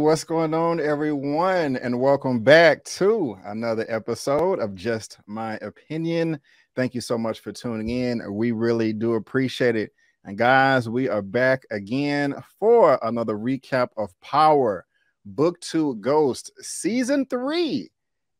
what's going on, everyone? And welcome back to another episode of Just My Opinion. Thank you so much for tuning in. We really do appreciate it. And guys, we are back again for another recap of Power, Book 2 Ghost, Season 3,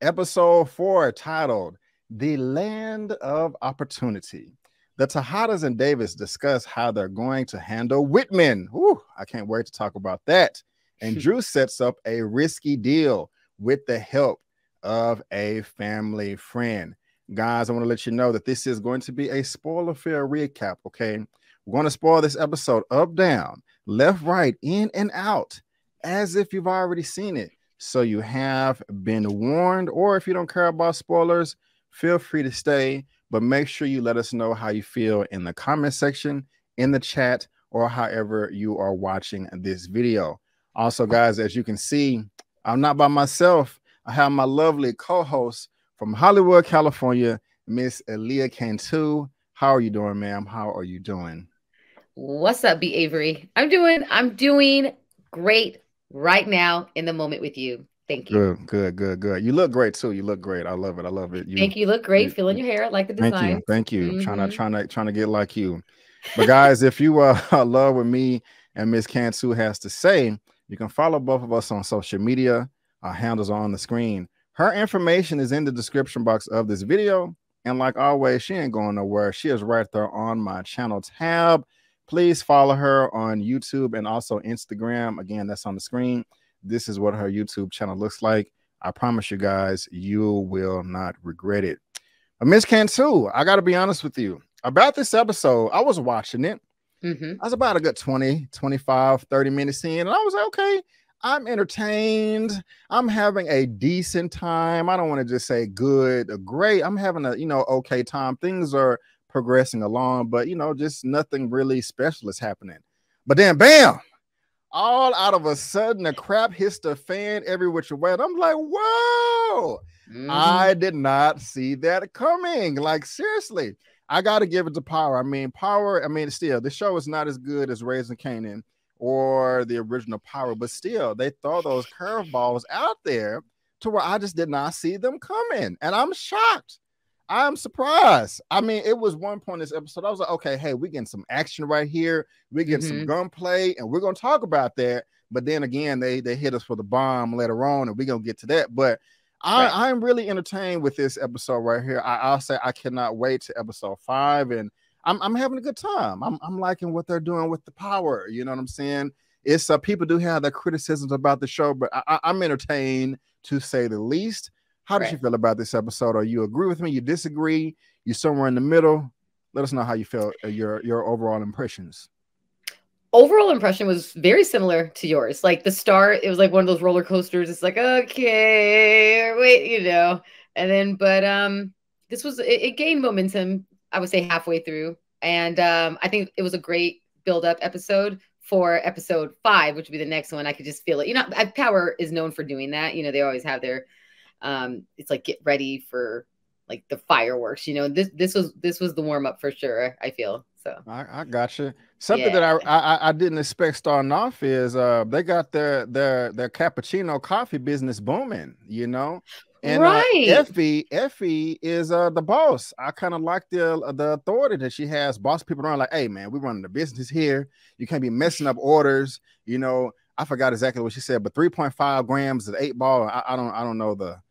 Episode 4, titled The Land of Opportunity. The Tejadas and Davis discuss how they're going to handle Whitman. Whew, I can't wait to talk about that. And Drew sets up a risky deal with the help of a family friend. Guys, I want to let you know that this is going to be a spoiler-filled recap, okay? We're going to spoil this episode up, down, left, right, in, and out, as if you've already seen it. So you have been warned, or if you don't care about spoilers, feel free to stay. But make sure you let us know how you feel in the comment section, in the chat, or however you are watching this video. Also, guys, as you can see, I'm not by myself. I have my lovely co-host from Hollywood, California, Miss Elia Cantu. How are you doing, ma'am? How are you doing? What's up, B. Avery? I'm doing great right now in the moment with you. Thank you. Good. You look great too. You look great. I love it. Thank you. You look great. Feeling your hair. I like the design. Thank you. Trying to get like you. But guys, if you love what me and Miss Cantu has to say, you can follow both of us on social media. Our handles are on the screen. Her information is in the description box of this video. And like always, she ain't going nowhere. She is right there on my channel tab. Please follow her on YouTube and also Instagram. Again, that's on the screen. This is what her YouTube channel looks like. I promise you guys, you will not regret it. Miss Cantu, I got to be honest with you. About this episode, I was watching it. I was about a good 20, 25, 30 minutes in. And I was like, okay, I'm entertained. I'm having a decent time. I don't want to just say good or great. I'm having a, okay time. Things are progressing along, but, just nothing really special is happening. But then, bam! All out of a sudden, the crap hits the fan every which way. And I'm like, whoa, I did not see that coming. Like, seriously, I got to give it to Power. Still, the show is not as good as Raising Kanan or the original Power, but still, they throw those curveballs out there to where I just did not see them coming. And I'm shocked. I'm surprised. It was one point in this episode, I was like, okay, hey, we getting some action right here. We getting some gunplay, and we're going to talk about that. But then again, they hit us for the bomb later on, and we're going to get to that. But I'm really entertained with this episode right here. I'll say I cannot wait to episode 5, and I'm having a good time. I'm liking what they're doing with the Power. You know what I'm saying? It's people do have their criticisms about the show, but I'm entertained to say the least. How did you feel about this episode? Or you agree with me? You disagree? You somewhere in the middle? Let us know how you felt. Your overall impressions. Overall impression was very similar to yours. Like the start, it was like one of those roller coasters. It's like, okay, wait, and then, but this was it gained momentum. I would say halfway through, and I think it was a great build-up episode for episode 5, which would be the next one. I could just feel it. Power is known for doing that. They always have their it's like get ready for like the fireworks. This was the warm-up for sure. I feel so. I got you. Something that I didn't expect starting off is they got their cappuccino coffee business booming, and Effie is the boss. I kind of like the authority that she has. Boss people around like, hey man, we're running the business here. You can't be messing up orders. I forgot exactly what she said, but 3.5 grams of 8 ball. I don't know the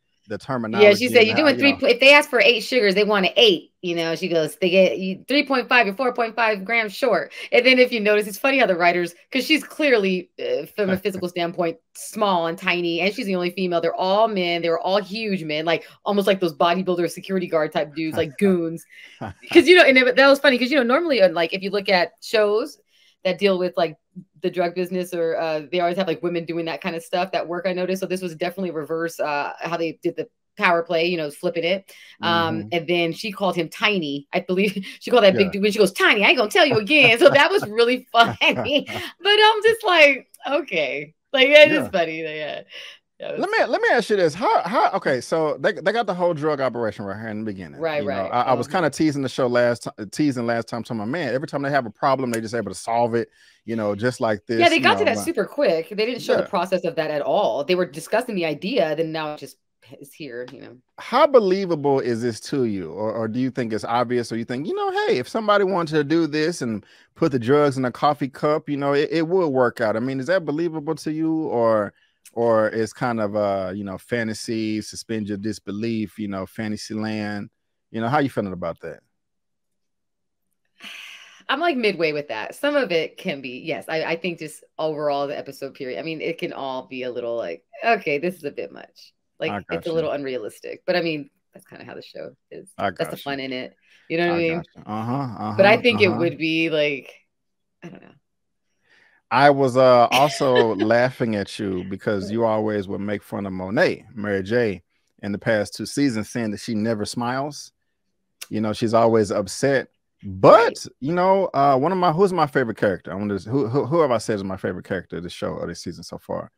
terminology. Yeah, she said you're doing 3. If they ask for 8 sugars, they want an 8. She goes, they get you 3.5, you're 4.5 grams short. And then if you notice, it's funny how the writers, because she's clearly from a physical standpoint small and tiny, and she's the only female. They're all men. They were all huge men, like almost like those bodybuilder security guard type dudes, like goons. Because and that was funny because normally like if you look at shows that deal with like the drug business or they always have like women doing that kind of stuff, that work, I noticed. So this was definitely reverse how they did the power play, flipping it. And then she called him tiny. I believe she called that big dude when she goes, tiny, I ain't gonna tell you again. So that was really funny. But I'm just like, okay. Like, it's funny. Yeah. Yeah, let me ask you this. How okay, so they got the whole drug operation right here in the beginning. Right, you know, right. I was kind of teasing the show last time to my man. Every time they have a problem, they just able to solve it, you know, just like this. Yeah, they you got to know, that super quick. They didn't show the yeah. process of that at all. They were discussing the idea, then now it just is here, you know. How believable is this to you? Or do you think it's obvious? Or you think, you know, hey, if somebody wanted to do this and put the drugs in a coffee cup, you know, it would work out. I mean, is that believable to you? Or it's kind of you know, fantasy, suspend your disbelief, you know, fantasy land? You know, how you feeling about that? I'm like midway with that. Some of it can be, yes. I think just overall the episode period. I mean, it can all be a little like, okay, this is a bit much. Like it's a little unrealistic. But I mean, that's kind of how the show is. That's the fun in it. You know what I mean? But I think it would be like, I don't know. I was also laughing at you because you always would make fun of Monet, Mary J, in the past 2 seasons, saying that she never smiles. You know, she's always upset. But you know, who's my favorite character? I wonder who have I said is my favorite character of the show or this season so far?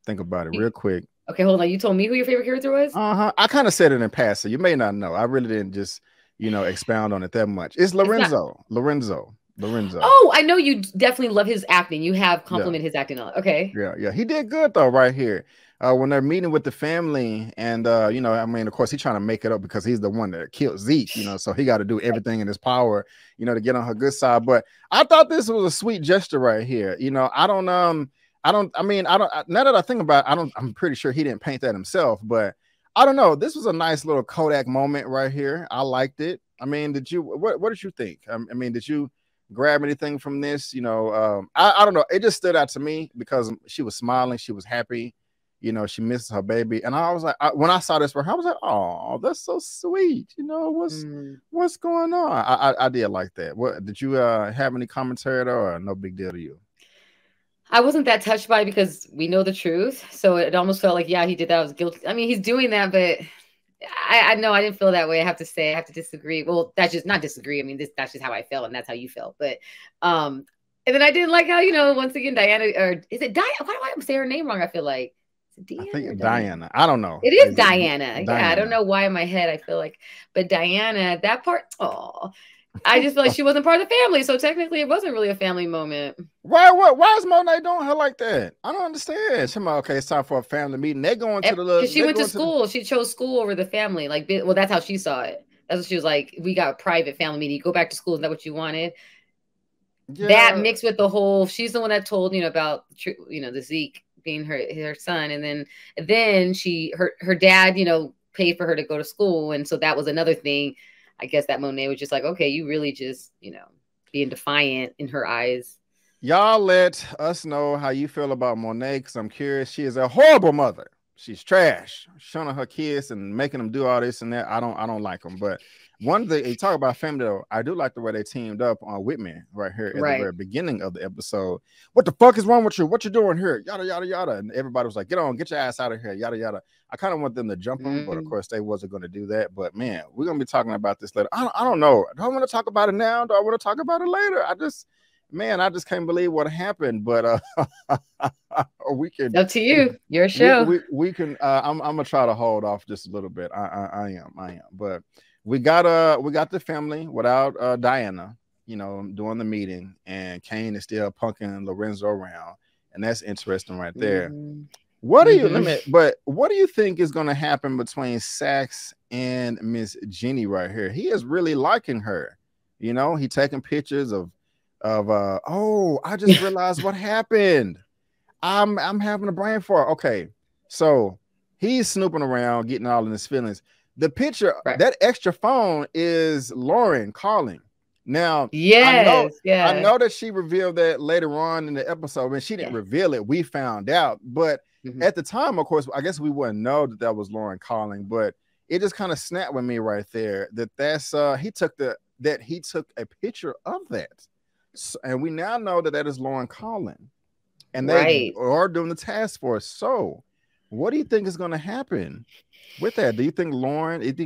Think about it real quick. Okay, hold on. You told me who your favorite character was? I kind of said it in passing. You may not know. I really didn't just, you know, expound on it that much. It's Lorenzo. Lorenzo. Oh, I know you definitely love his acting. You have complimented his acting a lot. Okay. Yeah. He did good though, right here. When they're meeting with the family, and you know, I mean, of course, he's trying to make it up because he's the one that killed Zeke, you know, so he got to do everything in his power, you know, to get on her good side. But I thought this was a sweet gesture right here. You know, I don't now that I think about it, I'm pretty sure he didn't paint that himself, but I don't know. This was a nice little Kodak moment right here. I liked it. I mean, what did you think? I mean, did you grab anything from this? You know, I don't know. It just stood out to me because she was smiling. She was happy. You know, she misses her baby. And I was like, when I saw this for her, I was like, oh, that's so sweet. You know, what's going on? I did like that. What did you have any commentary or no big deal to you? I wasn't that touched by it because we know the truth. So it almost felt like, yeah, he did that. I was guilty. I mean, he's doing that, but I know I didn't feel that way. I have to say, I have to disagree. Well, that's just not disagree. I mean, that's just how I felt, and that's how you felt. But and then I didn't like how, you know, once again, Diana, or is it Diana? Why do I say her name wrong? I feel like I think it's Diana. I don't know. It is Diana. Yeah, I don't know why in my head I feel like, but Diana, that part, oh, I just feel like she wasn't part of the family. So technically it wasn't really a family moment. Why is Monet doing her like that? I don't understand. She's like, okay, it's time for a family meeting. They're going to the because she went to school. She chose school over the family. Like, well, that's how she saw it. That's what she was like. We got a private family meeting. You go back to school. Is that what you wanted? Yeah. That mixed with the whole, she's the one that told, you know, about, you know, the Zeke being her son. And then her dad, you know, paid for her to go to school. And so that was another thing. I guess that Monet was just like, okay, you really just, you know, being defiant in her eyes. Y'all let us know how you feel about Monet, because I'm curious. She is a horrible mother. She's trash, showing her kids and making them do all this and that. I don't like them. But one thing, you talk about family though, I do like the way they teamed up on Whitman right here at the very beginning of the episode. What the fuck is wrong with you? What you doing here? Yada yada yada. And everybody was like, get your ass out of here. Yada yada. I kind of want them to jump them, but of course they wasn't going to do that. But man, we're gonna be talking about this later. I don't know. Do I want to talk about it now? Do I want to talk about it later? I just can't believe what happened. But we can. Up to you. Your show. We can. I'm gonna try to hold off just a little bit. I am. But we got the family without Diana, you know, doing the meeting, and Kane is still punking Lorenzo around, and that's interesting right there. What do you think is going to happen between Sax and Miss Jenny right here? He is really liking her. You know, he taking pictures of oh, I just realized what happened. I'm having a brain fart. Okay, so he's snooping around, getting all in his feelings. The picture, that extra phone is Lauren calling. Now, I know that she revealed that later on in the episode. When she didn't reveal it, we found out. But at the time, of course, I guess we wouldn't know that was Lauren calling. But it just kind of snapped with me right there that's he took a picture of that, and we now know that is Lauren calling, and they are doing the task force. So, what do you think is going to happen with that? Do you think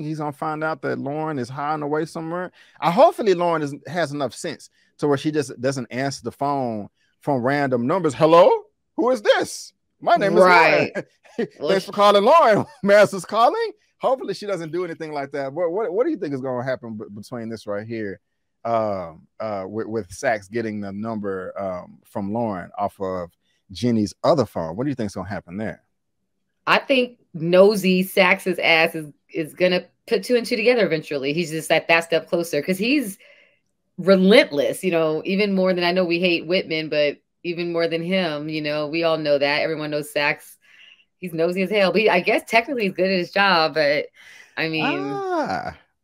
he's gonna find out that Lauren is hiding away somewhere? Hopefully Lauren has enough sense to where she just doesn't answer the phone from random numbers. Hello, who is this? My name is Lauren. Thanks for calling Lauren. Master's calling. Hopefully she doesn't do anything like that. What do you think is going to happen between this right here with Sax getting the number from Lauren off of Jenny's other phone? What do you think is going to happen there? I think nosy Sax's ass is going to put 2 and 2 together eventually. He's just that step closer because he's relentless, you know, even more than I know we hate Whitman, but even more than him, you know, we all know that. Everyone knows Sax. He's nosy as hell, but I guess technically he's good at his job, but I mean,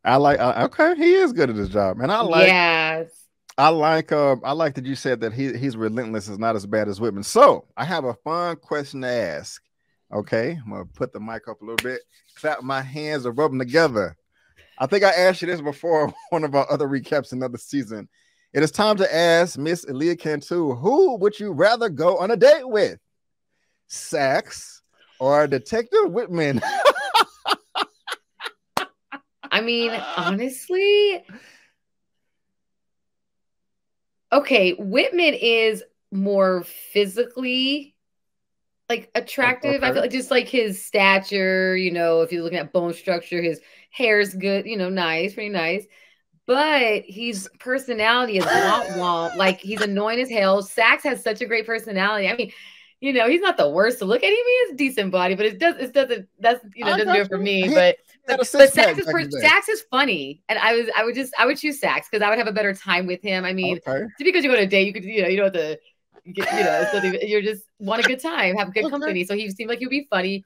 okay, he is good at his job, and I like that you said that he's relentless is not as bad as Whitman. So I have a fun question to ask. Okay, I'm gonna put the mic up a little bit, clap my hands and rub them together. I think I asked you this before one of our other recaps another season. It is time to ask Miss Elia Cantu, who would you rather go on a date with? Sax or Detective Whitman? I mean, honestly, okay, Whitman is more physically like attractive. Okay. I feel like just like his stature, you know, if you're looking at bone structure, his hair's good, you know, nice, pretty nice. But his personality is womp. Like he's annoying as hell. Sax has such a great personality. I mean, you know, he's not the worst to look at. He has a decent body, but it doesn't do it for me. But Sax is funny, and I would choose Sax because I would have a better time with him. I mean, just because you go on a date, you don't have to. You just want a good time, have good company. So he seemed like he'd be funny.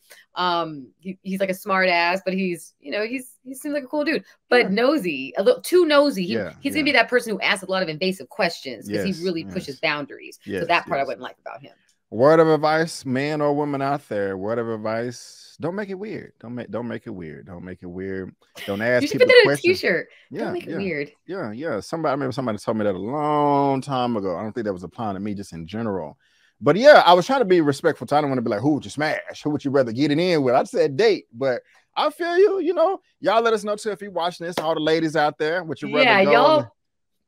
He's like a smart ass, but he seems like a cool dude, but nosy, a little too nosy. He's gonna be that person who asks a lot of invasive questions because he really pushes boundaries. So that part I wouldn't like about him. Word of advice, man or woman out there, word of advice, don't make it weird. Don't make it weird. Don't make it weird. Don't ask people questions. You should put that in a t-shirt. Don't make it weird. Yeah. I remember somebody told me that a long time ago. I don't think that was applying to me just in general. But yeah, I was trying to be respectful. I don't want to be like, who would you smash? Who would you rather get it in with? I said date, but I feel you know, y'all let us know too if you're watching this, all the ladies out there, would you rather go? Y'all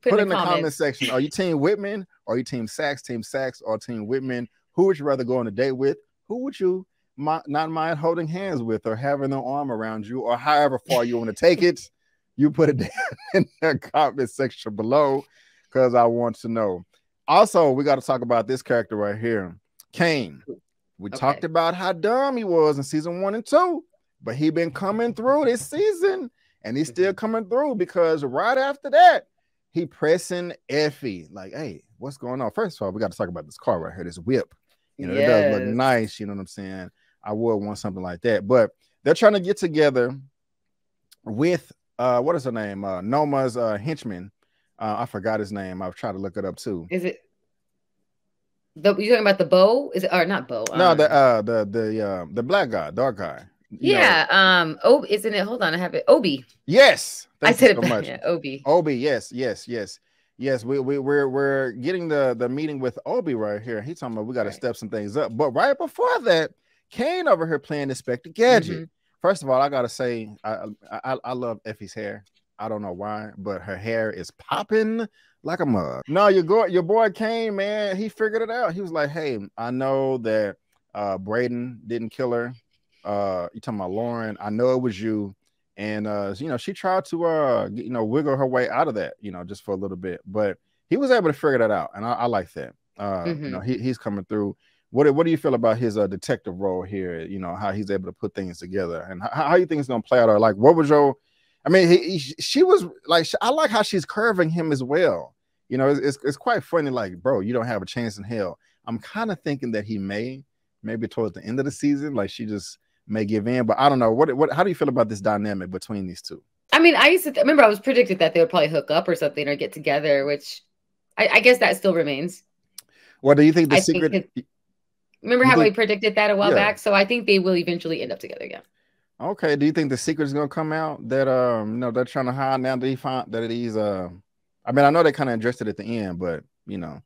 put in the comment section. Are you team Whitman? Or are you team Sax, or team Whitman? Who would you rather go on a date with? Who would you not mind holding hands with or having their arm around you or however far you want to take it? You put it down in the comment section below because I want to know. Also, we got to talk about this character right here, Kane. We talked about how dumb he was in season 1 and 2, but he been coming through this season and he's still coming through because right after that, he pressing Effie like, hey, what's going on? First of all, we got to talk about this car right here, this whip. You know, it does look nice. You know what I'm saying? I would want something like that. But they're trying to get together with, what is her name? Noma's henchman. I forgot his name. I've tried to look it up too. Is it? You talking about the Bo? Is it or not Bo? No, the black guy, dark guy. Yeah. Oh, isn't it? Hold on, I have it. Obi. Yes. I said it so much. Yeah, Obi. Obi. Yes. We're getting the meeting with Obi right here. He's talking about we got to step some things up. But right before that, Kane over here playing Inspector Gadget. First of all, I gotta say I love Effie's hair. I don't know why, but her hair is popping like a mug. No, your boy Kane, man, he figured it out. He was like, hey, I know that Braden didn't kill her. You talking about Lauren? I know it was you. And you know, she tried to wiggle her way out of that, you know, just for a little bit, but he was able to figure that out, and I like that. You know, he's coming through. What do you feel about his detective role here? You know, how he's able to put things together, and how you think it's gonna play out? Or like, what was your? I mean, she was like, I like how she's curving him as well. You know, it's quite funny. Like, bro, you don't have a chance in hell. I'm kind of thinking that he maybe towards the end of the season, like she just may give in, but I don't know. How do you feel about this dynamic between these two? I mean, I used to remember I was predicted that they would probably hook up or something or get together, which I guess that still remains. What do you think the secret? Remember how we predicted that a while back? So I think they will eventually end up together again. Okay. Do you think the secret is gonna come out that they're trying to hide now that he found that he's I mean, I know they kind of addressed it at the end, but you know,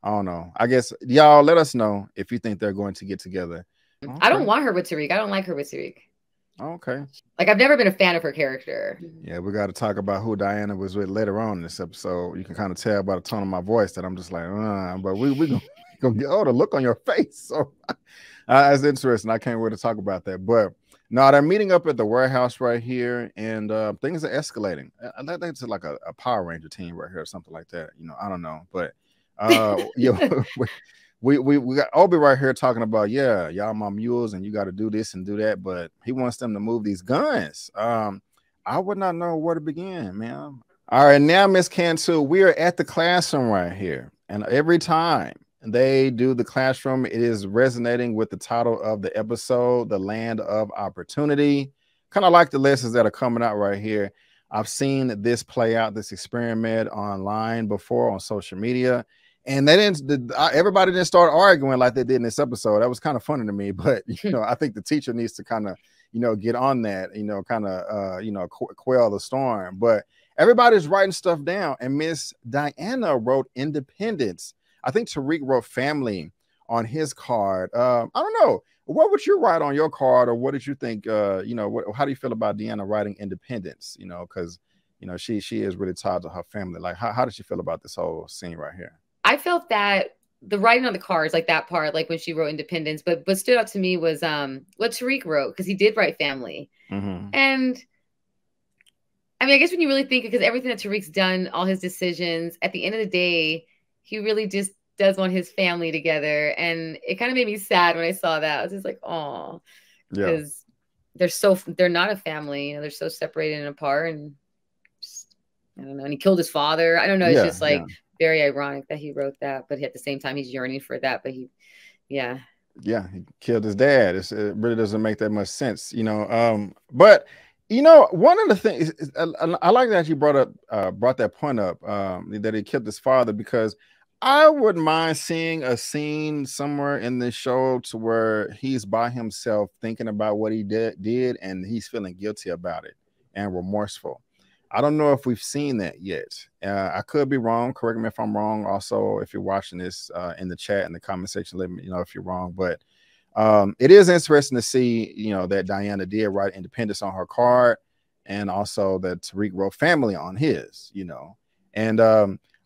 I don't know. I guess y'all let us know if you think they're going to get together. Okay. I don't want her with Tariq. I don't like her with Tariq. Okay. Like, I've never been a fan of her character. Yeah, we got to talk about who Diana was with later on in this episode. You can kind of tell by the tone of my voice that I'm just like, but we gonna get the look on your face. So That's interesting. I can't wait to talk about that. But no, they're meeting up at the warehouse right here, and things are escalating. I think it's like a Power Ranger team right here or something like that. You know, I don't know, but we got Obi right here talking about, yeah, y'all my mules, and you got to do this and do that, but he wants them to move these guns. I would not know where to begin, man. All right, now Miss Cantu, we are at the classroom right here, and every time they do the classroom, it is resonating with the title of the episode, The Land of Opportunity. Kind of like the lessons that are coming out right here. I've seen this play out, this experiment online before on social media, and they didn't. Everybody didn't start arguing like they did in this episode. That was kind of funny to me, but you know, I think the teacher needs to kind of, you know, get on that, you know, kind of, you know, quell the storm. But everybody's writing stuff down, and Miss Diana wrote independence. I think Tariq wrote family on his card. I don't know. What would you write on your card, or what did you think? You know, how do you feel about Deanna writing independence? You know, because you know she is really tied to her family. Like, how does she feel about this whole scene right here? I felt that the writing on the cards, like that part, like when she wrote independence, but what stood out to me was what Tariq wrote, because he did write family. And I mean, I guess when you really think, because everything that Tariq's done, all his decisions, at the end of the day, he really just does want his family together. And it kind of made me sad when I saw that. I was just like, oh, because they're not a family, you know, they're so separated and apart, and just, I don't know. And he killed his father. I don't know. It's just like very ironic that he wrote that, but at the same time, he's yearning for that. But he killed his dad. It really doesn't make that much sense, you know. But you know, one of the things I like that you brought that point up, that he killed his father, because I wouldn't mind seeing a scene somewhere in this show to where he's by himself thinking about what he did, and he's feeling guilty about it and remorseful. I don't know if we've seen that yet. I could be wrong. Correct me if I'm wrong. Also, if you're watching this in the chat, in the comment section, let me know if you're wrong. But it is interesting to see, you know, that Diana did write independence on her card, and also that Tariq wrote family on his, you know. And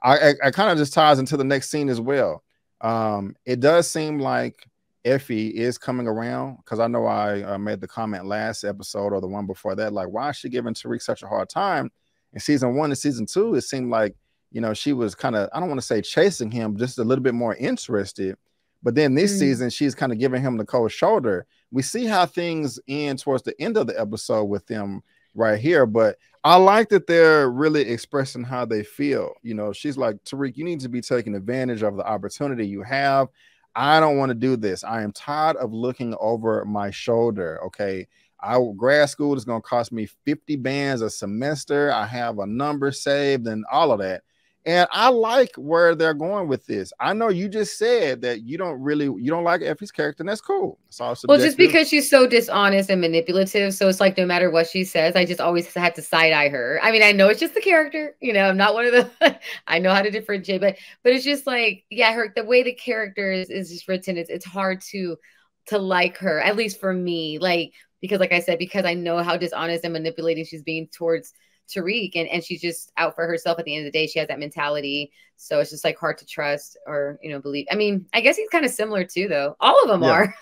I kind of just ties into the next scene as well. It does seem like Effie is coming around, because I know I made the comment last episode or the one before that, like, why is she giving Tariq such a hard time? In season 1 and season 2, it seemed like, you know, she was kind of, I don't want to say chasing him, just a little bit more interested. But then this season, she's kind of giving him the cold shoulder. We see how things end towards the end of the episode with them right here. But I like that they're really expressing how they feel. You know, she's like, Tariq, you need to be taking advantage of the opportunity you have. I don't want to do this. I am tired of looking over my shoulder. Okay. Grad school is going to cost me 50 bands a semester. I have a number saved and all of that. And I like where they're going with this. I know you just said that you don't like Effie's character, and that's cool. It's all subjective. Well, just because she's so dishonest and manipulative. So it's like, no matter what she says, I just always had to side eye her. I mean, I know it's just the character, you know, I'm not one of the, I know how to differentiate, but it's just like, yeah, the way the character is just written, it's hard to like her, at least for me, like, because like I said, because I know how dishonest and manipulating she's being towards Tariq, and she's just out for herself at the end of the day. She has that mentality, so it's just like hard to trust or, you know, believe. I mean, I guess he's kind of similar too, though. All of them are.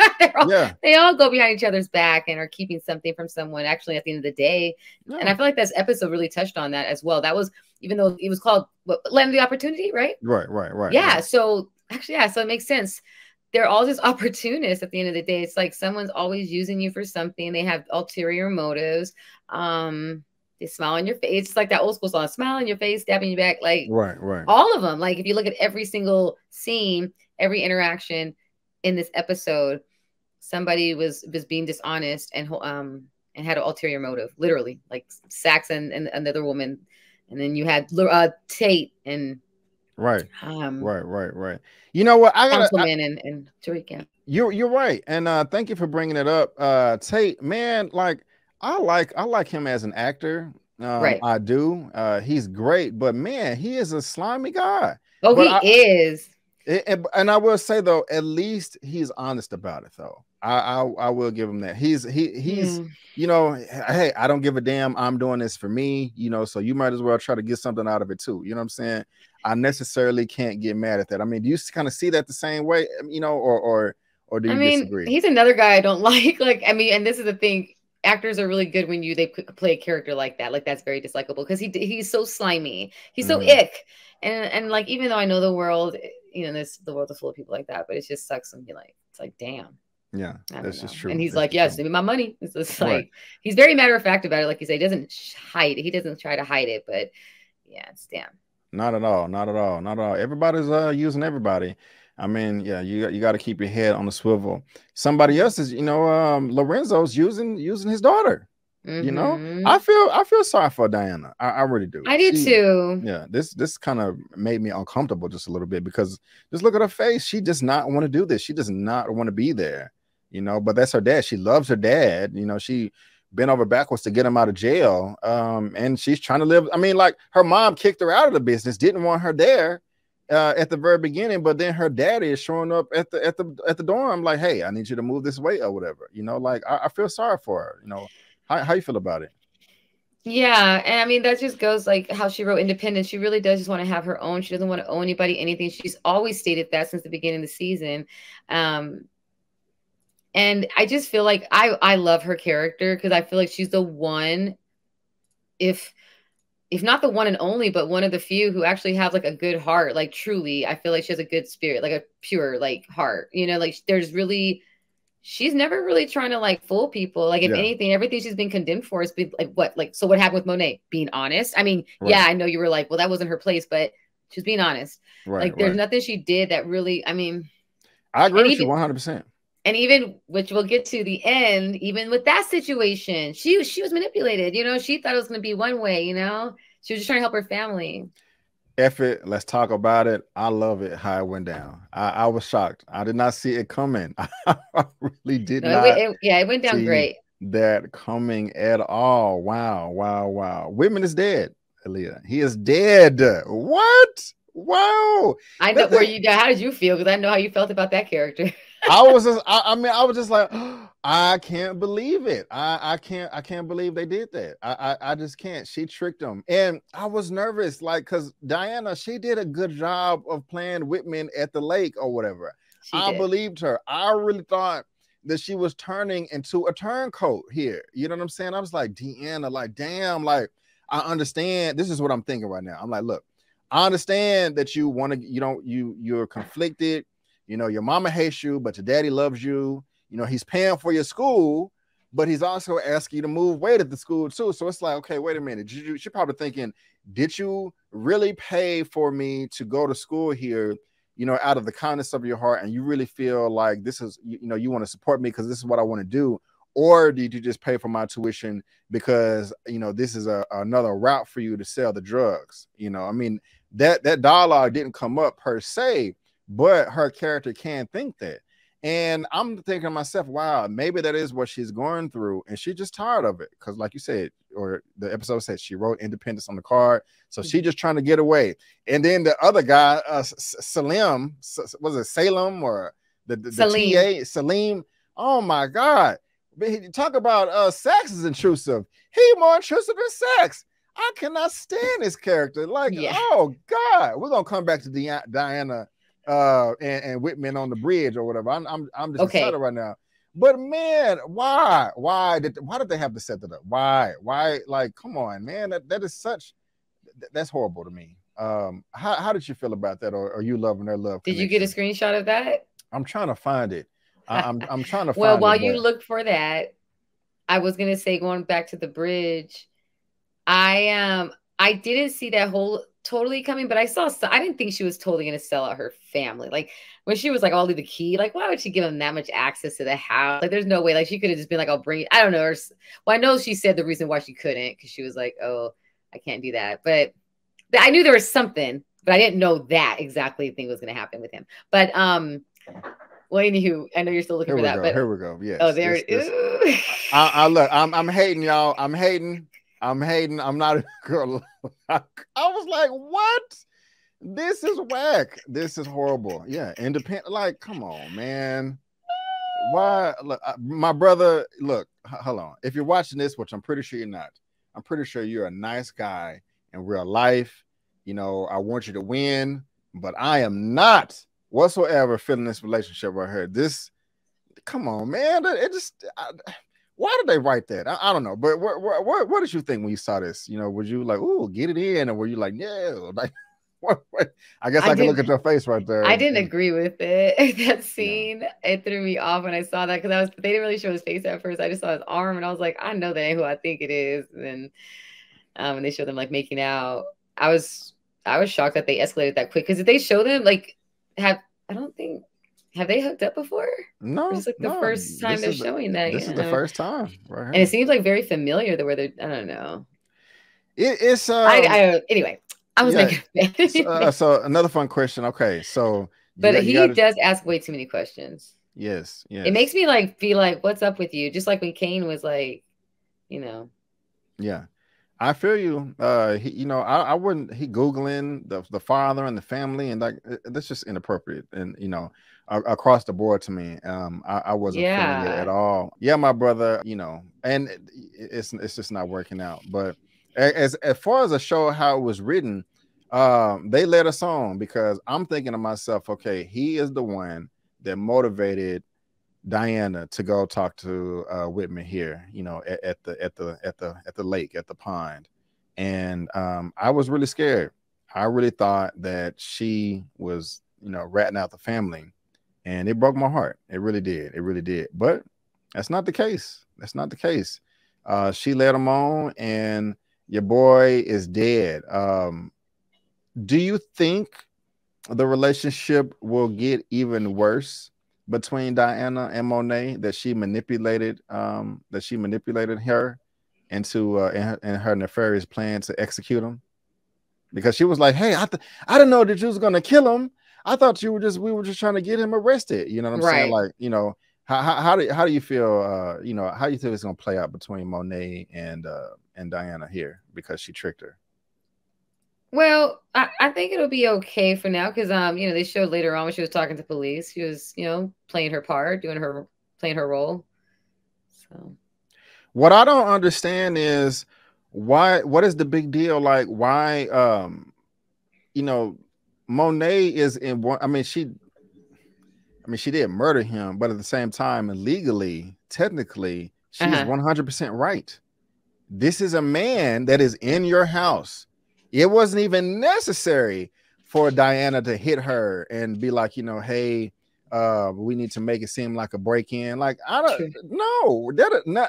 They all go behind each other's back and are keeping something from someone actually at the end of the day. And I feel like this episode really touched on that as well. That was, even though it was called Land of the Opportunity, right? Right. Yeah. So actually, so it makes sense. They're all just opportunists at the end of the day. It's like someone's always using you for something. They have ulterior motives. They smile on your face. It's like that old school song, smile on your face, stabbing your back. Like, right. All of them. Like, if you look at every single scene, every interaction in this episode, somebody was being dishonest and had an ulterior motive, literally, like Sax and another woman. And then you had Tait and right. You know what? I got Councilman and Tariq. Yeah. You're right. And thank you for bringing it up. Tait, man, like, I like him as an actor. Right. I do. He's great, but man, he is a slimy guy. Oh, but he is. And I will say though, at least he's honest about it though. I will give him that. He's you know, hey, I don't give a damn. I'm doing this for me, you know, so you might as well try to get something out of it too. You know what I'm saying? I necessarily can't get mad at that. I mean, do you kind of see that the same way, you know, or or do I you mean, disagree? he's another guy I don't like. Like, I mean, and this is the thing. Actors are really good when they play a character like that. Like that's very dislikable because he's so slimy. He's so ick. And like even though I know the world, you know, the world is full of people like that, but it just sucks and be like, it's like, damn. Yeah, that's just true. And he's that's like, yes, give me my money. It's just like right. He's very matter of fact about it. Like you say, he doesn't hide it. He doesn't try to hide it, but yeah, it's damn. Not at all. Not at all. Not at all. Everybody's using everybody. I mean, yeah, you got to keep your head on the swivel. Somebody else is, you know, Lorenzo's using his daughter. You know, I feel sorry for Diana. I really do. I do too. Yeah, this kind of made me uncomfortable just a little bit because just look at her face. She does not want to do this. She does not want to be there. You know, but that's her dad. She loves her dad. You know, she bent over backwards to get him out of jail. And she's trying to live. I mean, like her mom kicked her out of the business, didn't want her there at the very beginning, but then her daddy is showing up at the dorm like, hey, I need you to move this way or whatever. You know, like I feel sorry for her. You know, how you feel about it? Yeah, and I mean that just goes like how she wrote Independence. She really does just want to have her own. She doesn't want to owe anybody anything. She's always stated that since the beginning of the season. And I just feel like I love her character because I feel like she's the one, if not the one and only, but one of the few who actually have like a good heart. Like truly, I feel like she has a good spirit, like a pure like heart. You know, like she's never really trying to like fool people. Like if anything, everything she's been condemned for is been like what? Like so what happened with Monet? Being honest. I mean, yeah, I know you were like, well, that wasn't her place, but she's being honest. Like there's nothing she did that really, I mean, I agree with you 100%. And even, which we'll get to the end, even with that situation, she was manipulated. You know, she thought it was going to be one way, you know, she was just trying to help her family. F it, let's talk about it. I love it how it went down. I was shocked. I did not see it coming. I really did not. It went down great. That coming at all. Wow. Whitman is dead, Elia. He is dead. What? Wow. I know how did you feel? Because I know how you felt about that character. I was just like, oh, I can't believe it. I can't believe they did that. I just can't. She tricked them. And I was nervous, like, because Diana, she did a good job of playing Whitman at the lake or whatever. I believed her. I really thought that she was turning into a turncoat here. You know what I'm saying? I was like, Deanna, like, damn, like, I understand. This is what I'm thinking right now. I'm like, look, I understand that you want to, you're conflicted. You know, your mama hates you, but your daddy loves you. You know, he's paying for your school, but he's also asking you to move weight at the school too. So it's like, okay, wait a minute. She's probably thinking, did you really pay for me to go to school here, you know, out of the kindness of your heart? And you really feel like this is, you know, you want to support me because this is what I want to do. Or did you just pay for my tuition because, you know, this is another route for you to sell the drugs? You know, I mean, that dialogue didn't come up per se, but her character can think that. And I'm thinking to myself, wow, maybe that is what she's going through. And she's just tired of it. Because like you said, or the episode said, she wrote Independence on the card. So she's just trying to get away. And then the other guy, Salim, was it Salem or the TA? Salim. Oh my God. Talk about sex is intrusive. He more intrusive than sex. I cannot stand this character. Like, oh God, we're going to come back to Diana and Whitman on the bridge or whatever. I'm just excited right now. But man, why did they have to set that up? Why? Like, come on, man. That is that's horrible to me. How did you feel about that? Or are you loving their love? Did you get a screenshot of that? I'm trying to find it. I'm trying to find well, while you look for that, I was gonna say, going back to the bridge, I didn't see that whole totally coming, but I didn't think she was totally going to sell out her family. Like when she was like, I'll leave the key, like, why would she give them that much access to the house? Like, there's no way. Like, she could have just been like, I'll bring it. I don't know. Well, I know she said the reason why she couldn't, because she was like, oh, I can't do that. But I knew there was something, but I didn't know that exactly thing was going to happen with him. But, well, anywho, I know you're still looking for that. But here we go. Yes. Oh, there it is. Look, I'm hating, y'all. I'm hating. I'm not a girl. I was like, what? This is whack. This is horrible. Yeah, independent. Like, come on, man. Why? Look, my brother. Look, hold on. If you're watching this, which I'm pretty sure you're not, I'm pretty sure you're a nice guy in real life. You know, I want you to win, but I am not whatsoever feeling this relationship right here. This come on, man. It just why did they write that? I don't know. But what did you think when you saw this? You know, was you like, "Ooh, get it in," or were you like, "No"? Like, what? I guess I can look at your face right there. I didn't agree with it. That scene, it threw me off when I saw that because they didn't really show his face at first. I just saw his arm, and I was like, I know that ain't who I think it is. And then when they showed them like making out, I was shocked that they escalated that quick. Because did they show them like have they hooked up before? No, it's like the first time they're showing that. This is the first time, right? And it seems like very familiar the way they're. I don't know. It's anyway. I was making so another fun question. Okay, so but he does ask way too many questions. Yes. It makes me like feel like, what's up with you? Just like when Kane was like, you know. Yeah, I feel you. I wouldn't. He Googling the father and the family, and like that's just inappropriate, and across the board to me. I wasn't feeling it at all. Yeah, my brother. And it's just not working out. But as far as the show, how it was written, they let us on because I'm thinking to myself, okay, he is the one that motivated Diana to go talk to Whitman here, at the lake, at the pond. And I was really scared. I really thought that she was, ratting out the family, and it broke my heart. It really did. It really did. But that's not the case. That's not the case. She led him on, and your boy is dead. Do you think the relationship will get even worse between Diana and Monet, that she manipulated her into in her nefarious plan to execute him? Because she was like, "Hey, I didn't know that you was gonna kill him. I thought we were just trying to get him arrested." You know what I'm saying? Like, how do you feel? How do you think it's gonna play out between Monet and Diana here because she tricked her? Well, I think it'll be okay for now because they showed later on when she was talking to police, she was playing her part, playing her role. So, what I don't understand is what is the big deal? Like, why Monet is in one. I mean, she did murder him, but at the same time, legally, technically, she's 100% right. This is a man that is in your house. It wasn't even necessary for Diana to hit her and be like, hey, we need to make it seem like a break-in. Like, I don't know.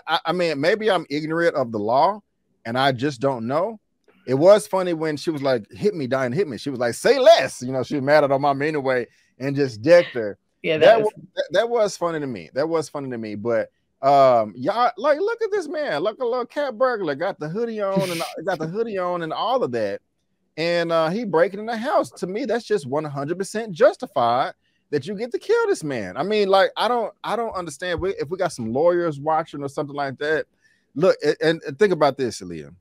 I mean, maybe I'm ignorant of the law and I just don't know. It was funny when she was like, hit me, Diana, hit me. She was like, say less. She was mad at her mom anyway and just decked her. Yeah, that was funny to me. That was funny to me. But y'all, like, look at this man, like a little cat burglar, got the hoodie on and all of that, and he breaking in the house. To me, that's just 100% justified that you get to kill this man. I mean, like, I don't understand. If we got some lawyers watching or something like that, look and think about this, Elia.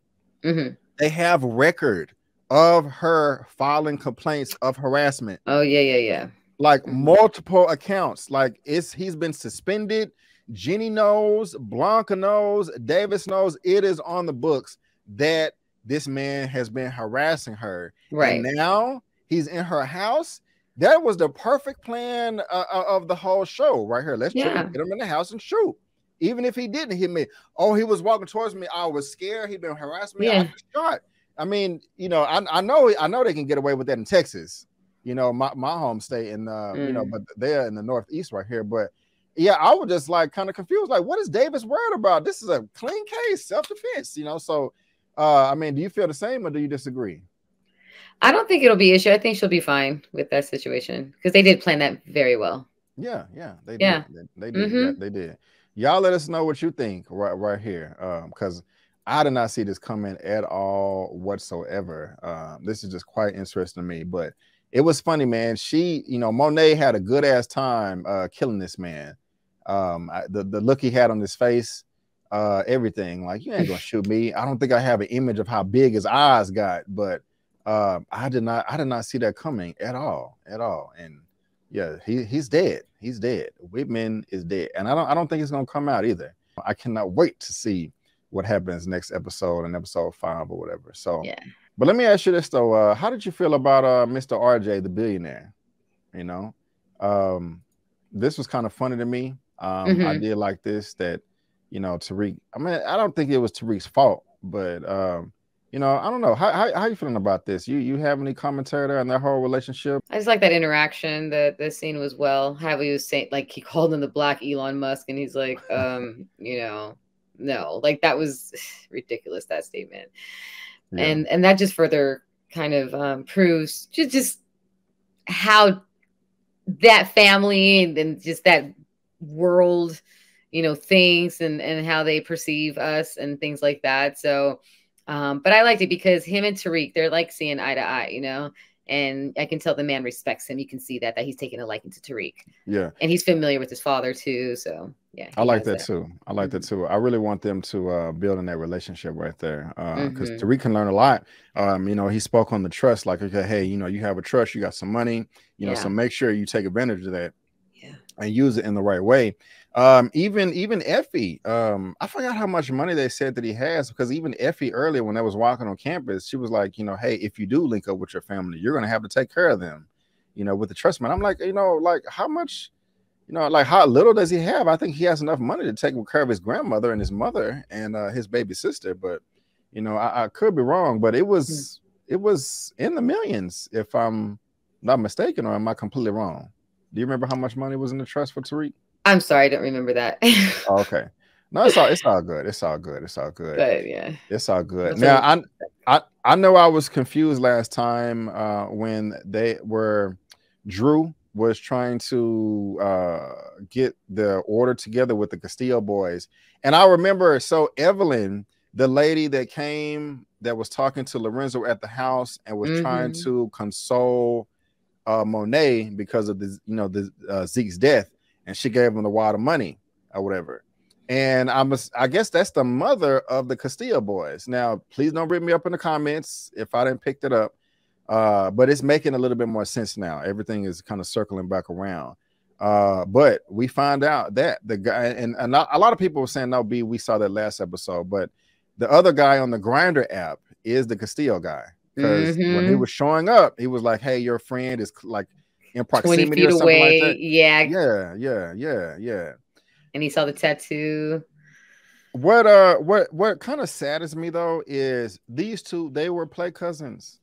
Mm-hmm. They have record of her filing complaints of harassment. Oh yeah. Like multiple accounts. Like he's been suspended. Jenny knows, Blanca knows, Davis knows. It is on the books that this man has been harassing her. Right. And now he's in her house. That was the perfect plan of the whole show right here. Let's get him in the house and shoot. Even if he didn't hit me. Oh, he was walking towards me. I was scared. He'd been harassing me. I just shot. I mean, I know they can get away with that in Texas. My home state, and but they're in the Northeast right here. But yeah, I was just like kind of confused. Like, what is Davis worried about? This is a clean case, self-defense, So, I mean, do you feel the same or do you disagree? I don't think it'll be an issue. I think she'll be fine with that situation because they did plan that very well. Yeah, they did. They did. Mm-hmm. They did. Y'all let us know what you think right here, because I did not see this coming at all whatsoever. This is just quite interesting to me, but it was funny, man. She, Monet had a good ass time killing this man. The look he had on his face, everything. Like, you ain't gonna shoot me. I don't think I have an image of how big his eyes got, but I did not see that coming at all. And yeah, he's dead. He's dead. Whitman is dead, and I don't think it's gonna come out either. I cannot wait to see what happens next episode, in episode 5 or whatever. So yeah. But let me ask you this though: how did you feel about Mr. RJ, the billionaire? This was kind of funny to me. I did like this that, you know, Tariq. I mean, I don't think it was Tariq's fault, but you know, I don't know. How you feeling about this? You have any commentary there on that whole relationship? I just like that interaction. The scene was well. How he was saying, like, he called him the Black Elon Musk, and he's like, you know, no, like that was ridiculous, that statement. Yeah. And that just further kind of proves just how that family and just that world, you know, thinks and how they perceive us and things like that. So, but I liked it because him and Tariq, they're like seeing eye to eye, you know, and I can tell the man respects him. You can see that he's taking a liking to Tariq. Yeah. And he's familiar with his father too. So yeah. I like that too. I like that too. I really want them to build in that relationship right there. Because Tariq can learn a lot. You know, he spoke on the trust, like, okay, hey, you know, you have a trust, you got some money, you know, so make sure you take advantage of that and use it in the right way. Even Effie, I forgot how much money they said that he has, because even Effie earlier when I was walking on campus, she was like, you know, hey, if you do link up with your family, you're gonna have to take care of them, you know, with the trust man. I'm like, you know, like how much, you know, like how little does he have? I think he has enough money to take care of his grandmother and his mother and his baby sister, but you know, I could be wrong, but it was in the millions, if I'm not mistaken, or am I completely wrong? Do you remember how much money was in the trust for Tariq? I'm sorry, I don't remember that. Oh, okay. No, it's all good. It's all good. It's all good. But yeah. It's all good. Now I know I was confused last time when Drew was trying to get the order together with the Castillo boys. And I remember, so Evelyn, the lady that came that was talking to Lorenzo at the house and was trying to console Monet because of the, you know, the Zeke's death, and she gave him a wad of money or whatever. And I guess that's the mother of the Castillo boys. Now, please don't bring me up in the comments if I didn't pick it up. But it's making a little bit more sense now. Everything is kind of circling back around. But we find out that the guy, and a lot of people were saying, no, B, we saw that last episode, but the other guy on the Grindr app is the Castillo guy. Because when he was showing up, he was like, hey, your friend is like in proximity 20 feet or something away. like that. Yeah. And he saw the tattoo. What kind of saddens me though is these two, they were play cousins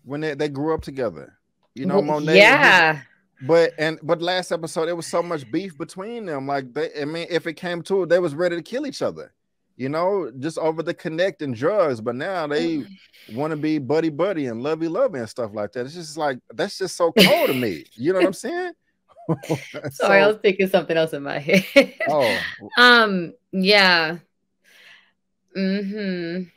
when they grew up together. You know, Monet. Yeah. But last episode, there was so much beef between them. Like I mean, if it came to it, they was ready to kill each other. You know, just over the connect and drugs. But now they want to be buddy and lovey and stuff like that. It's just like, that's just so cold to me. You know what I'm saying? Sorry, I was thinking something else in my head. Yeah.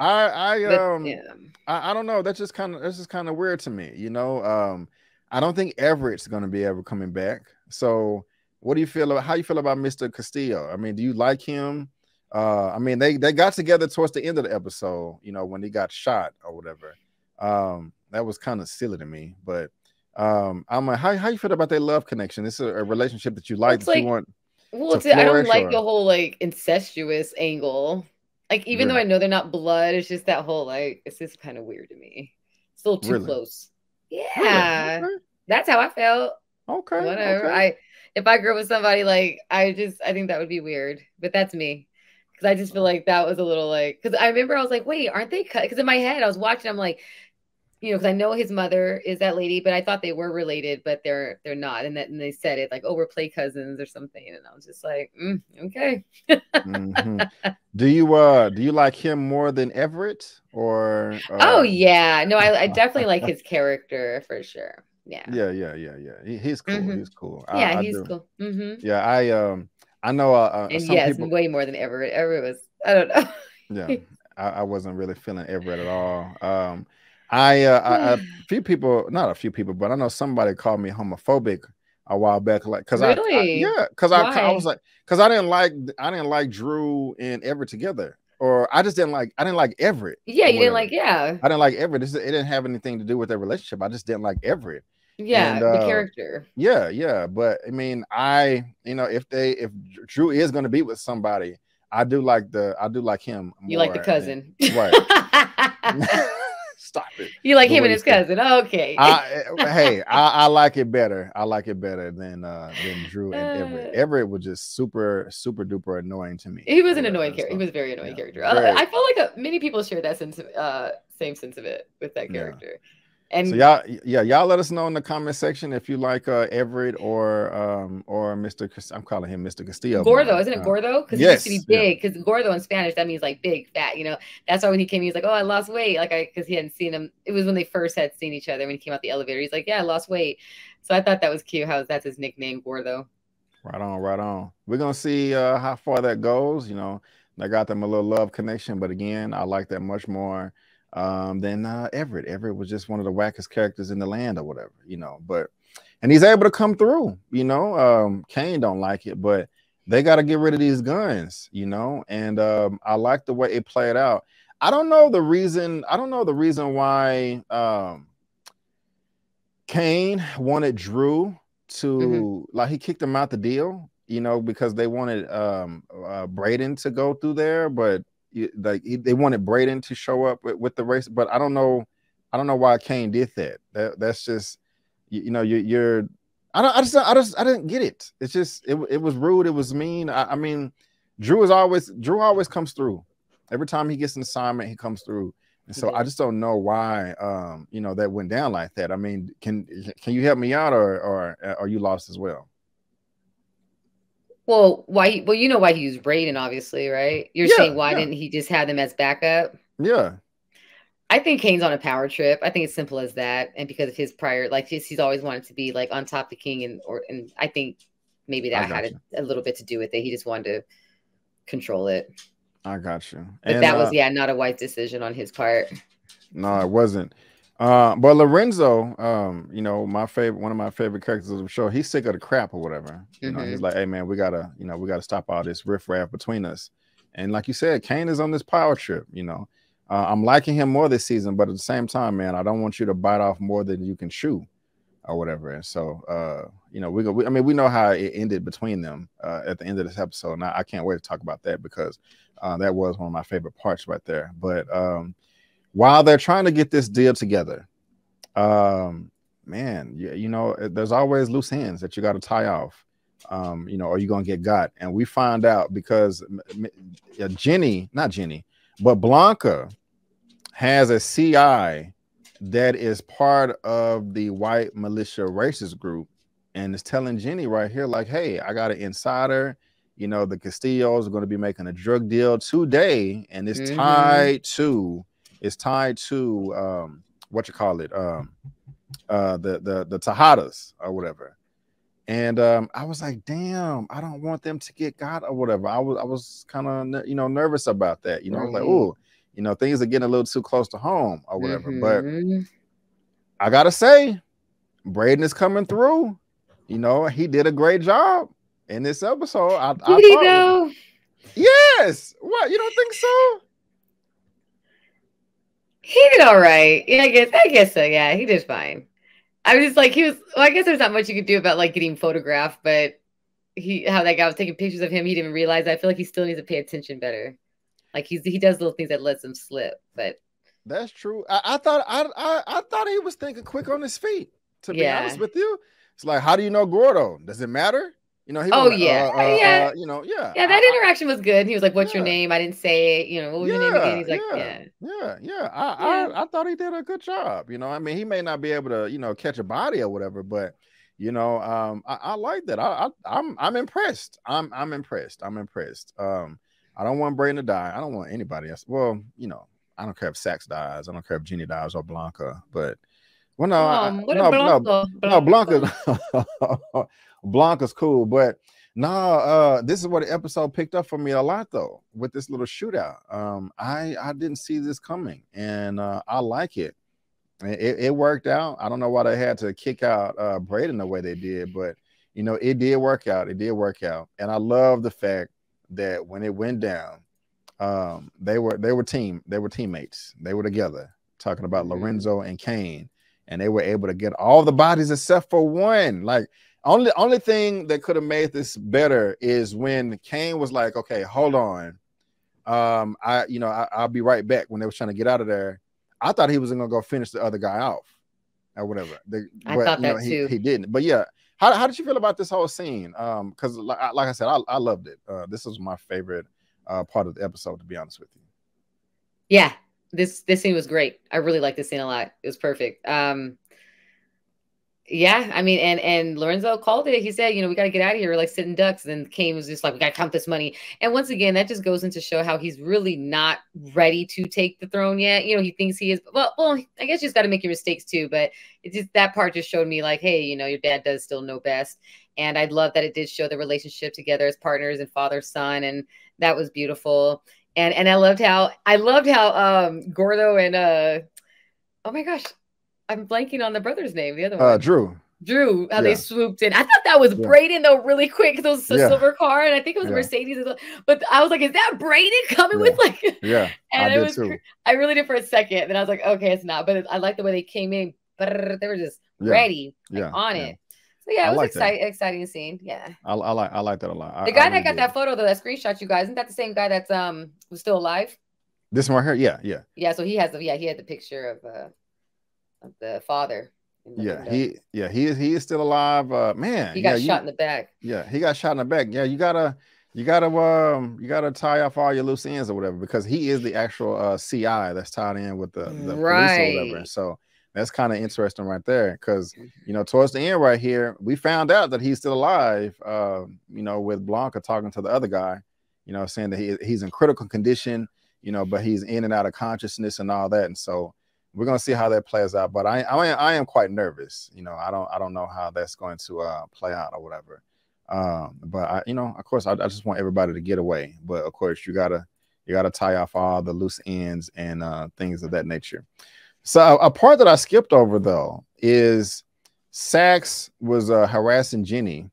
I don't know. That's just kind of weird to me. You know, I don't think Everett's going to be ever coming back. So what do you feel about, how you feel about Mr. Castillo? I mean, do you like him? I mean, they got together towards the end of the episode, you know, when he got shot or whatever. That was kind of silly to me, but I'm like, how you feel about their love connection? It's a relationship that you like, that you want. Well, I don't like the whole like incestuous angle. Like, even though I know they're not blood, it's just that whole like, it's just kind of weird to me. It's a little too close. Yeah, okay. That's how I felt. Okay, whatever. Okay. If I grew up with somebody, like, I think that would be weird, but that's me. Because I just feel like that was a little like, because I remember I was like, wait, aren't they cut? Because in my head I was watching, I'm like, you know, because I know his mother is that lady, but I thought they were related, but they're not. And they said it like, oh, we're play cousins or something, and I was just like, okay. Do you like him more than Everett or? Oh yeah, no, I definitely like his character for sure. Yeah. He's cool. He's cool. Yeah, he's cool. Yeah, I know. And yes, people, way more than Everett. Everett was, I don't know. Yeah, I wasn't really feeling Everett at all. A few people, not a few people, but I know somebody called me homophobic a while back, like, because I was like, because I didn't like Drew and Everett together, or I didn't like Everett. Yeah, you didn't like, I didn't like Everett. It didn't have anything to do with their relationship. I just didn't like Everett. Yeah, and, the character. Yeah. But I mean, you know, if Drew is going to be with somebody, I do like him. You like the cousin, right? Stop it. You like him and his cousin. Okay. I like it better. I like it better than Drew and Everett. Everett was just super duper annoying to me. He was an annoying character. He was a very annoying character. I feel like many people share that same sense of it with that character. And so y'all let us know in the comment section if you like Everett or Mr. I'm calling him Mr. Castillo. Gordo, isn't it Gordo? Because he used to be big. Because Gordo in Spanish, that means like big, fat. You know, that's why when he came, he was like, "Oh, I lost weight." Like because he hadn't seen him. It was when they first had seen each other when he came out the elevator. He's like, "Yeah, I lost weight." So I thought that was cute. How that's his nickname, Gordo. Right on. We're gonna see how far that goes. You know, I got them a little love connection, but again, I like that much more than Everett. Everett was just one of the wackest characters in the land or whatever, you know, and he's able to come through, you know. Kane don't like it, but they got to get rid of these guns, you know, and I like the way it played out. I don't know the reason why Kane wanted Drew to like, he kicked him out the deal, you know, because they wanted Braden to go through there, but they wanted Braden to show up with the race, but I don't know why Kane did that. That's just, you know, I didn't get it. It's just it was rude. It was mean. I mean, Drew always comes through. Every time he gets an assignment, he comes through. And so I just don't know why you know, that went down like that. I mean, can you help me out, or are you lost as well? Well, why? Well, you know why he used Braden, obviously, right? You're saying why didn't he just have them as backup? Yeah. I think Kane's on a power trip. I think it's simple as that. And because of his prior, like he's always wanted to be like on top of the king, and I think maybe that had a little bit to do with it. He just wanted to control it. I got you. But that was not a wise decision on his part. No, it wasn't. But Lorenzo, you know, one of my favorite characters of the show, he's sick of the crap or whatever. You know, he's like, hey man, we gotta stop all this riffraff between us. And like you said, Kane is on this power trip, you know. I'm liking him more this season, but at the same time, man, I don't want you to bite off more than you can chew or whatever. And so you know, we know how it ended between them at the end of this episode. And I can't wait to talk about that, because that was one of my favorite parts right there. But while they're trying to get this deal together, man, you know, there's always loose ends that you got to tie off, you know, or you're going to get got. And we find out because but Blanca has a CI that is part of the white militia racist group, and is telling Jenny right here, like, hey, I got an insider. You know, the Castillos are going to be making a drug deal today, and it's tied to what you call it, the Tejadas or whatever. And I was like, damn, I don't want them to get got or whatever. I was kind of, you know, nervous about that. You know, like, oh, you know, things are getting a little too close to home or whatever. But I gotta say, Braden is coming through. You know, he did a great job in this episode. Did he though? Yes. What? You don't think so? He did all right. Yeah, I guess so. Yeah, he did fine. I was just like, well, I guess there's not much you could do about like getting photographed, but how that guy was taking pictures of him, he didn't realize. I feel like he still needs to pay attention better. Like he does little things that lets him slip, but that's true. I thought he was thinking quick on his feet, to be honest with you. It's like, how do you know Gordo? Does it matter? You know, he you know, yeah. Yeah, that interaction was good. He was like, what's your name? I didn't say it. You know, what was your name again? He's like, I thought he did a good job. You know, I mean, he may not be able to, you know, catch a body or whatever, but you know, I like that. I'm impressed. I'm impressed. I don't want Braden to die. I don't want anybody else. Well, you know, I don't care if Sax dies. I don't care if Jenny dies or Blanca, but well, no, Blanca's cool, but no, this is what the episode picked up for me a lot though, with this little shootout. I didn't see this coming, and I like it. It worked out. I don't know why they had to kick out Braden the way they did, but you know, it did work out. It did work out, and I love the fact that when it went down, they were teammates. They were together, talking about Lorenzo and Kane, and they were able to get all the bodies except for one. Like, only thing that could have made this better is when Kane was like, okay, hold on, I'll be right back, when they were trying to get out of there. I thought he was gonna go finish the other guy off or whatever. I But thought you know, that too. he didn't. But yeah, how did you feel about this whole scene? Because like I said, I loved it. This was my favorite part of the episode, to be honest with you. Yeah, this scene was great. I really liked this scene a lot. It was perfect. Yeah, I mean, and Lorenzo called it. He said, you know, we got to get out of here. We're like sitting ducks. And then Kane was just like, we got to count this money. And once again, that just goes into show how he's really not ready to take the throne yet. You know, he thinks he is. Well, I guess you just got to make your mistakes too. But it just, that part just showed me like, hey, you know, your dad does still know best. And I love that it did show the relationship together as partners and father, son. And that was beautiful. And I loved how Gordo and oh my gosh, I'm blanking on the brother's name. The other one, Drew, how they swooped in. I thought that was Braden though, really quick. Because it was a silver car, and I think it was a Mercedes. But I was like, "Is that Braden coming with like?" Yeah, and it was. Too. I really did for a second. Then I was like, "Okay, it's not." But I like the way they came in. But they were just ready, on it. So yeah, it was exciting scene. Yeah, I like that a lot. The guy that got that photo though, that screenshot, you guys, isn't that the same guy that's was still alive? This one right here, yeah. So he has he had the picture of the father. He is still alive. Man, he got shot in the back. Yeah, he got shot in the back. Yeah, you gotta tie off all your loose ends or whatever, because he is the actual CI that's tied in with the police or whatever. So that's kind of interesting right there, because you know, towards the end right here, we found out that he's still alive. You know, with Blanca talking to the other guy, you know, saying that he's in critical condition, you know, but he's in and out of consciousness and all that, and so we're gonna see how that plays out. But I am quite nervous. You know, I don't know how that's going to play out or whatever. But you know, of course, I just want everybody to get away. But of course, you gotta tie off all the loose ends and things of that nature. So a part that I skipped over though is Sax was harassing Jenny,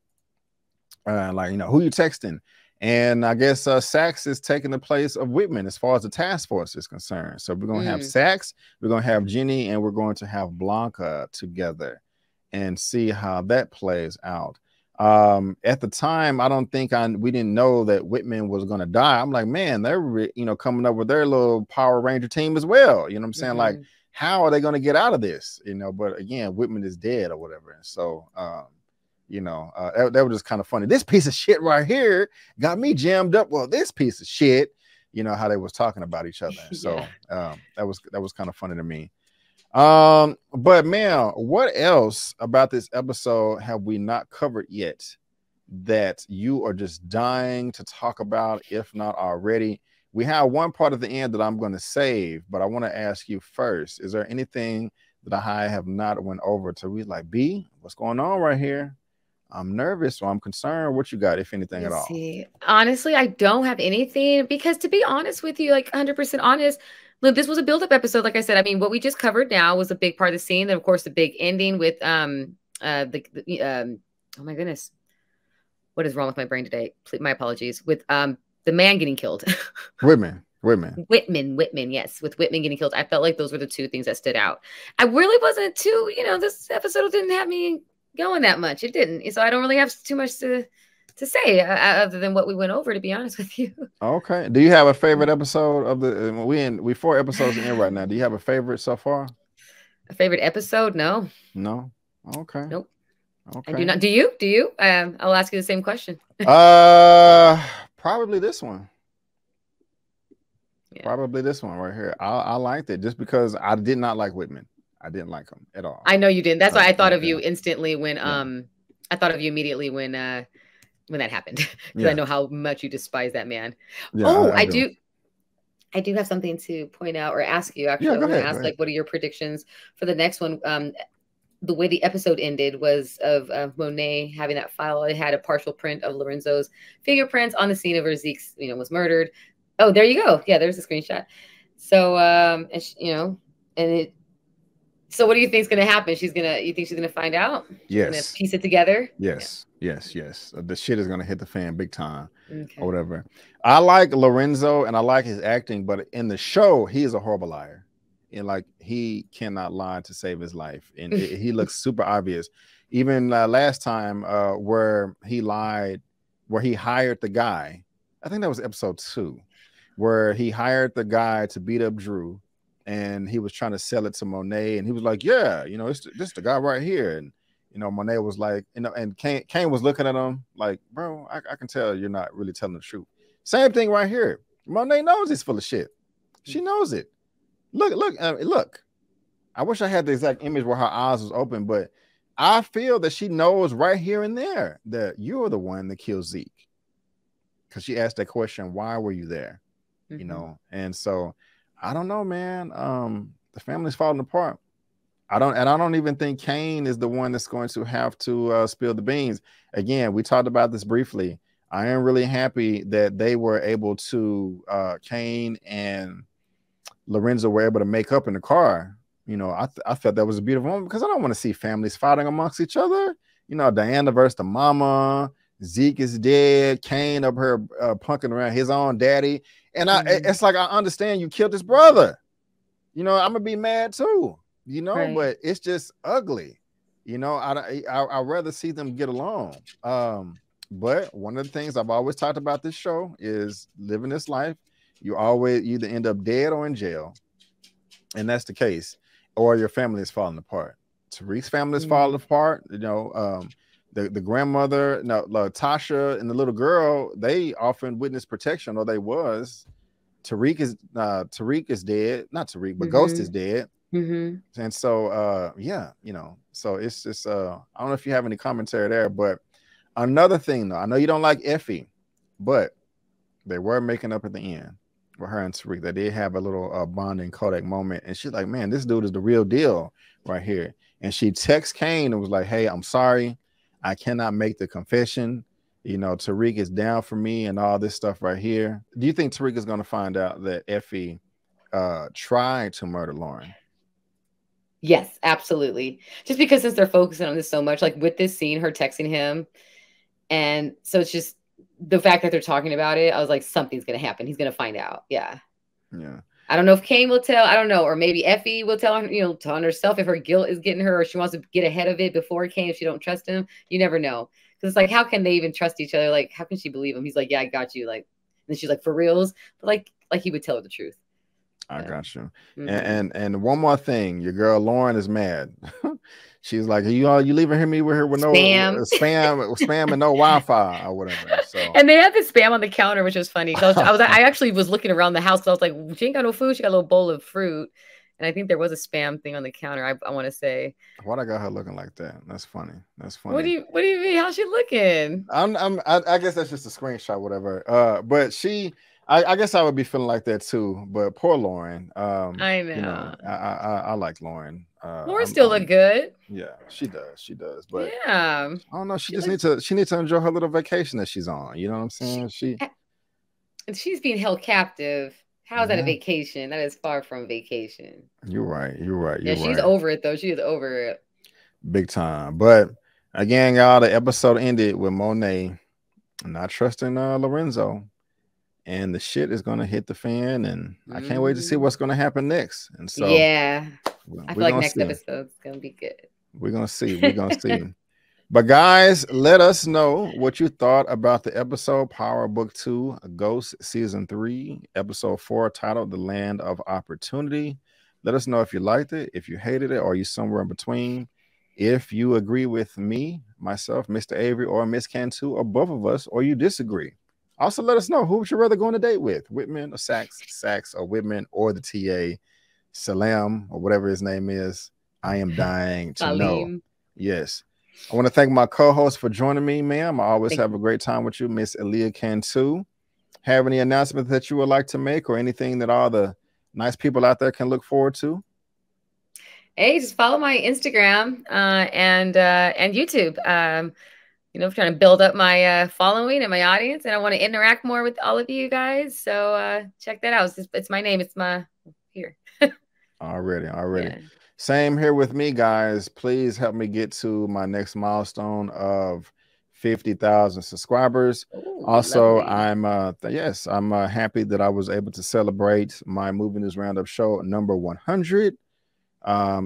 like, you know, who you texting? And I guess Sax is taking the place of Whitman as far as the task force is concerned. So we're going to have Sax, we're going to have Jenny, and we're going to have Blanca together and see how that plays out. At the time, I don't think we didn't know that Whitman was going to die. I'm like, man, they're, you know, coming up with their little Power Ranger team as well. You know what I'm saying? Like, how are they going to get out of this? You know, but again, Whitman is dead or whatever. And so, you know, that was just kind of funny. This piece of shit right here got me jammed up. Well, this piece of shit, you know, how they was talking about each other. So that was kind of funny to me. But man, what else about this episode have we not covered yet that you are just dying to talk about, if not already? We have one part at the end that I'm going to save, but I want to ask you first, is there anything that I have not went over to read? Like, B, what's going on right here? I'm nervous, or I'm concerned. What you got, if anything at all? Honestly, I don't have anything, because to be honest with you, like 100% honest, look, this was a build-up episode. Like I said, I mean, what we just covered now was a big part of the scene. And of course, the big ending with oh my goodness, what is wrong with my brain today? My apologies. With the man getting killed. Whitman, yes, with Whitman getting killed. I felt like those were the two things that stood out. I really wasn't too, you know, this episode didn't have me going that much. It didn't. So I don't really have too much to say other than what we went over, to be honest with you. Okay. Do you have a favorite episode of the? We 4 episodes in right now. Do you have a favorite so far? A favorite episode? No. No. Okay. Nope. Okay. I do not. Do you? Do you? I'll ask you the same question. Probably this one. Yeah. Probably this one right here. I liked it just because I did not like Whitman. I didn't like him at all. I know you didn't. That's why I thought of you instantly when I thought of you immediately when that happened, because I know how much you despise that man. Yeah, I do have something to point out or ask you. Actually, I want to ask, like, what are your predictions for the next one? The way the episode ended was of Monet having that file. It had a partial print of Lorenzo's fingerprints on the scene of where Zeke, you know, was murdered. Oh, there you go. Yeah, there's a screenshot. So, you know, and it. So, what do you think is going to happen? You think she's going to find out? Yes. Going to piece it together? Yes. Yeah. Yes. The shit is going to hit the fan big time, or whatever. I like Lorenzo and I like his acting, but in the show, he is a horrible liar. And like, he cannot lie to save his life, and he looks super obvious. Even last time, where he lied, where he hired the guy, I think that was episode 2, where he hired the guy to beat up Drew, and he was trying to sell it to Monet, and he was like, yeah, you know, this the guy right here. And you know, Monet was like, you know, and Kane was looking at him like, bro, I can tell you're not really telling the truth. Same thing right here. Monet knows he's full of shit. She knows it. Look. I wish I had the exact image where her eyes was open, but I feel that she knows right here and there that you're the one that killed Zeke. Because she asked that question, why were you there? You know, and so I don't know, man. The family's falling apart. I don't even think Kane is the one that's going to have to spill the beans. Again, we talked about this briefly. I am really happy that they were able to Kane and Lorenzo were able to make up in the car. You know, I felt that was a beautiful moment because I don't want to see families fighting amongst each other. You know, Diana versus the mama. Zeke is dead. Kane up here punking around his own daddy. And it's like, I understand you killed his brother. You know, I'm going to be mad too. You know, but it's just ugly. You know, I'd rather see them get along. But one of the things I've always talked about this show is living this life. You always either end up dead or in jail. And that's the case. Or your family is falling apart. Tariq's family is falling apart. You know, the grandmother, Tasha and the little girl, they often witness protection, or they was. Tariq is dead. Not Tariq, but Ghost is dead. And so yeah, you know, so it's just I don't know if you have any commentary there, but another thing though, I know you don't like Effie, but they were making up at the end with her and Tariq. They did have a little bonding Kodak moment, and she's like, man, this dude is the real deal right here. And she texts Kane and was like, hey, I'm sorry, I cannot make the confession. You know, Tariq is down for me and all this stuff right here. Do you think Tariq is going to find out that Effie tried to murder Lauren? Yes, absolutely. Just because since they're focusing on this so much, like with this scene, her texting him. And so it's just the fact that they're talking about it. I was like, something's going to happen. He's going to find out. Yeah. Yeah. I don't know if Kane will tell. I don't know. Or maybe Effie will tell her, you know, tell herself if her guilt is getting her, or she wants to get ahead of it before Kane if she don't trust him. You never know. Because it's like, how can they even trust each other? Like, how can she believe him? He's like, yeah, I got you. Like, and she's like, for reals? But like he would tell her the truth. I got you. And one more thing, your girl Lauren is mad. She's like, you leaving me with her with spam and no Wi-Fi or whatever. So and they had the spam on the counter, which was funny. I actually was looking around the house. I was like, she ain't got no food. She got a little bowl of fruit. And I think there was a spam thing on the counter. I want to say. Why'd I got her looking like that? That's funny. That's funny. What do you mean? How's she looking? I guess that's just a screenshot, whatever. But I guess I would be feeling like that too. But poor Lauren. I know. You know, I like Lauren. Lauren still look good. Yeah, she does. But yeah, I don't know. She needs to enjoy her little vacation that she's on. You know what I'm saying? She's being held captive. How is that a vacation? That is far from vacation. You're right. Yeah, she's over it though. She is over it. Big time. But again, y'all, the episode ended with Monet not trusting Lorenzo. And the shit is gonna hit the fan, and I can't wait to see what's gonna happen next. And so yeah, I feel like next episode's gonna be good. We're gonna see. But guys, let us know what you thought about the episode Power Book 2, Ghost Season 3, Episode 4, titled The Land of Opportunity. Let us know if you liked it, if you hated it, or you somewhere in between. If you agree with me, myself, Mr. Avery, or Miss Cantu, or both of us, or you disagree. Also, let us know who would you rather go on a date with, Whitman or Sax, or Whitman or the TA, Salam, or whatever his name is. I am dying to know. Yes. I want to thank my co-host for joining me, ma'am. I always have a great time with you, Miss Elia Cantu. Have any announcements that you would like to make, or anything that all the nice people out there can look forward to? Hey, just follow my Instagram and YouTube. You know, I'm trying to build up my following and my audience, and I want to interact more with all of you guys. So check that out. It's my name. It's my here. Already. Yeah. Same here with me, guys. Please help me get to my next milestone of 50,000 subscribers. Ooh, also, lovely. I'm happy that I was able to celebrate my Movie News Roundup show number 100.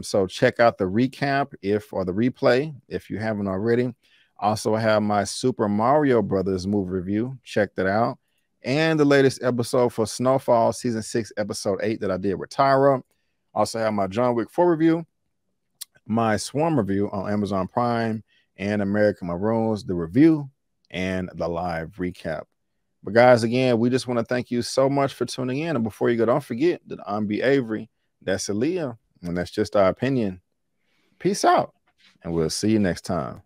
So check out the recap or the replay if you haven't already. Also, I have my Super Mario Brothers movie review. Check that out. And the latest episode for Snowfall Season 6, Episode 8 that I did with Tyra. Also have my John Wick 4 review, my Swarm review on Amazon Prime, and American Maroons, the review, and the live recap. But guys, again, we just want to thank you so much for tuning in. And before you go, don't forget that I'm B. Avery. That's Elia, and that's just our opinion. Peace out, and we'll see you next time.